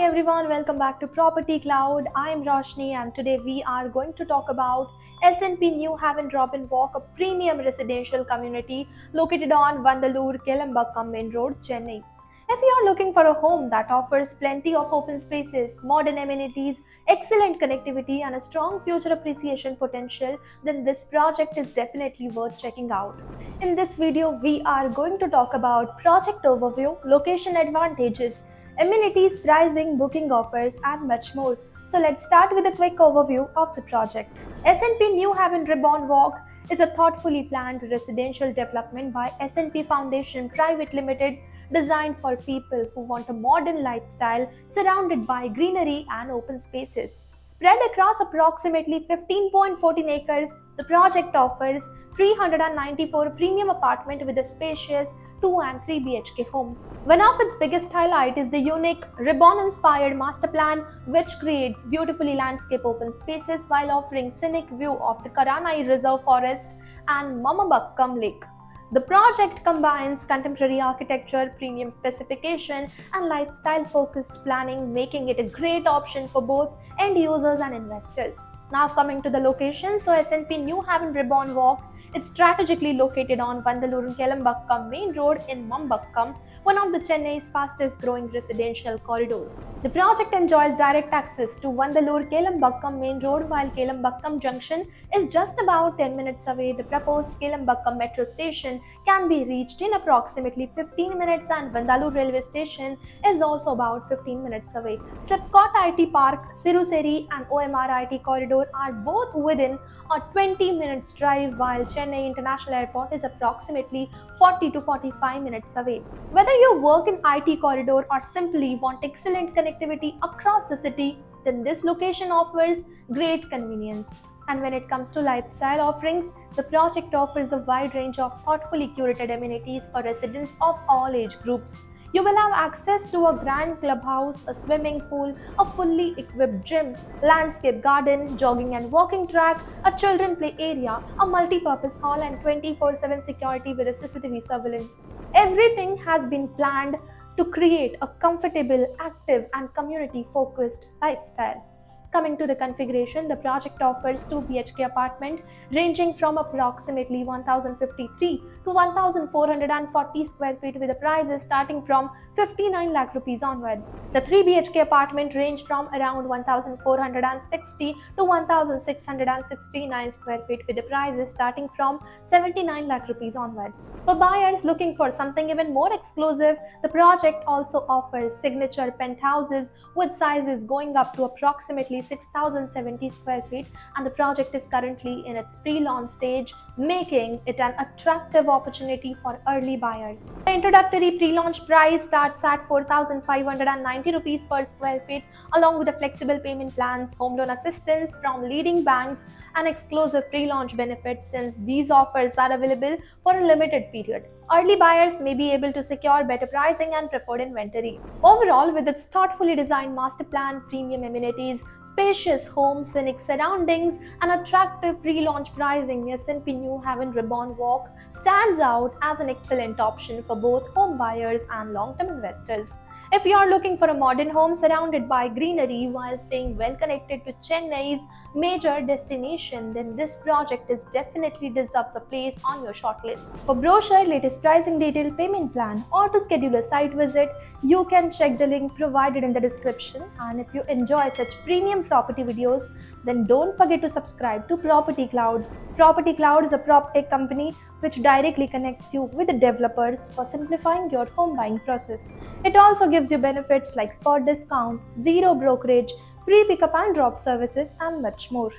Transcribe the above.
everyone, welcome back to Property Cloud. I am Roshni and today we are going to talk about SNP New Haven Robin Walk, a premium residential community located on Vandalur, Kelambakam Main Road, Chennai. If you are looking for a home that offers plenty of open spaces, modern amenities, excellent connectivity, and a strong future appreciation potential, then this project is definitely worth checking out. In this video, we are going to talk about project overview, location advantages, amenities, pricing, booking offers, and much more. So let's start with a quick overview of the project. SNP New Haven Ribbon Walk is a thoughtfully planned residential development by SNP Foundation Private Limited designed for people who want a modern lifestyle surrounded by greenery and open spaces. Spread across approximately 15.14 acres, the project offers 394 premium apartments with a spacious 2 and 3 BHK homes. One of its biggest highlight is the unique ribbon-inspired master plan, which creates beautifully landscape open spaces while offering scenic view of the Karanai Reserve Forest and Mamabakkam Lake. The project combines contemporary architecture, premium specification, and lifestyle-focused planning, making it a great option for both end users and investors. Now coming to the location, so SNP New Haven Ribbon Walk is strategically located on Vandalur Kelambakam Main Road in Mambakkam, one of the Chennai's fastest growing residential corridor. The project enjoys direct access to Vandalur Kelambakam Main Road, while Kelambakam Junction is just about 10 minutes away. The proposed Kelambakam metro station can be reached in approximately 15 minutes and Vandalur railway station is also about 15 minutes away. Slipcot IT Park, Siruseri and OMR IT corridor are both within a 20 minutes drive, while Chennai International Airport is approximately 40 to 45 minutes away. Whether you work in IT corridor or simply want excellent connectivity across the city, then this location offers great convenience. And when it comes to lifestyle offerings, the project offers a wide range of thoughtfully curated amenities for residents of all age groups. You will have access to a grand clubhouse, a swimming pool, a fully equipped gym, landscape garden, jogging and walking track, a children play area, a multi-purpose hall and 24/7 security with a CCTV surveillance. Everything has been planned to create a comfortable, active and community-focused lifestyle. Coming to the configuration, the project offers 2 BHK apartment ranging from approximately 1053 to 1440 square feet with the prices starting from 59 lakh rupees onwards. The 3 BHK apartment range from around 1460 to 1669 square feet with the prices starting from 79 lakh rupees onwards. For buyers looking for something even more exclusive, the project also offers signature penthouses with sizes going up to approximately 6070 square feet, and the project is currently in its pre-launch stage, making it an attractive opportunity for early buyers. The introductory pre-launch price starts at 4590 rupees per square feet, along with the flexible payment plans, home loan assistance from leading banks, and exclusive pre-launch benefits, since these offers are available for a limited period. Early buyers may be able to secure better pricing and preferred inventory. Overall, with its thoughtfully designed master plan, premium amenities, spacious homes, scenic surroundings, and attractive pre-launch pricing, SNP New Haven Ribbon Walk stands out as an excellent option for both home buyers and long-term investors. If you are looking for a modern home surrounded by greenery while staying well connected to Chennai's major destination, then this project is definitely deserves a place on your shortlist. For brochure, latest pricing detail, payment plan, or to schedule a site visit, you can check the link provided in the description. And if you enjoy such premium property videos, then don't forget to subscribe to Property Cloud. Property Cloud is a PropTech company which directly connects you with the developers for simplifying your home buying process. It also gives you benefits like spot discount, zero brokerage, free pickup and drop services, and much more.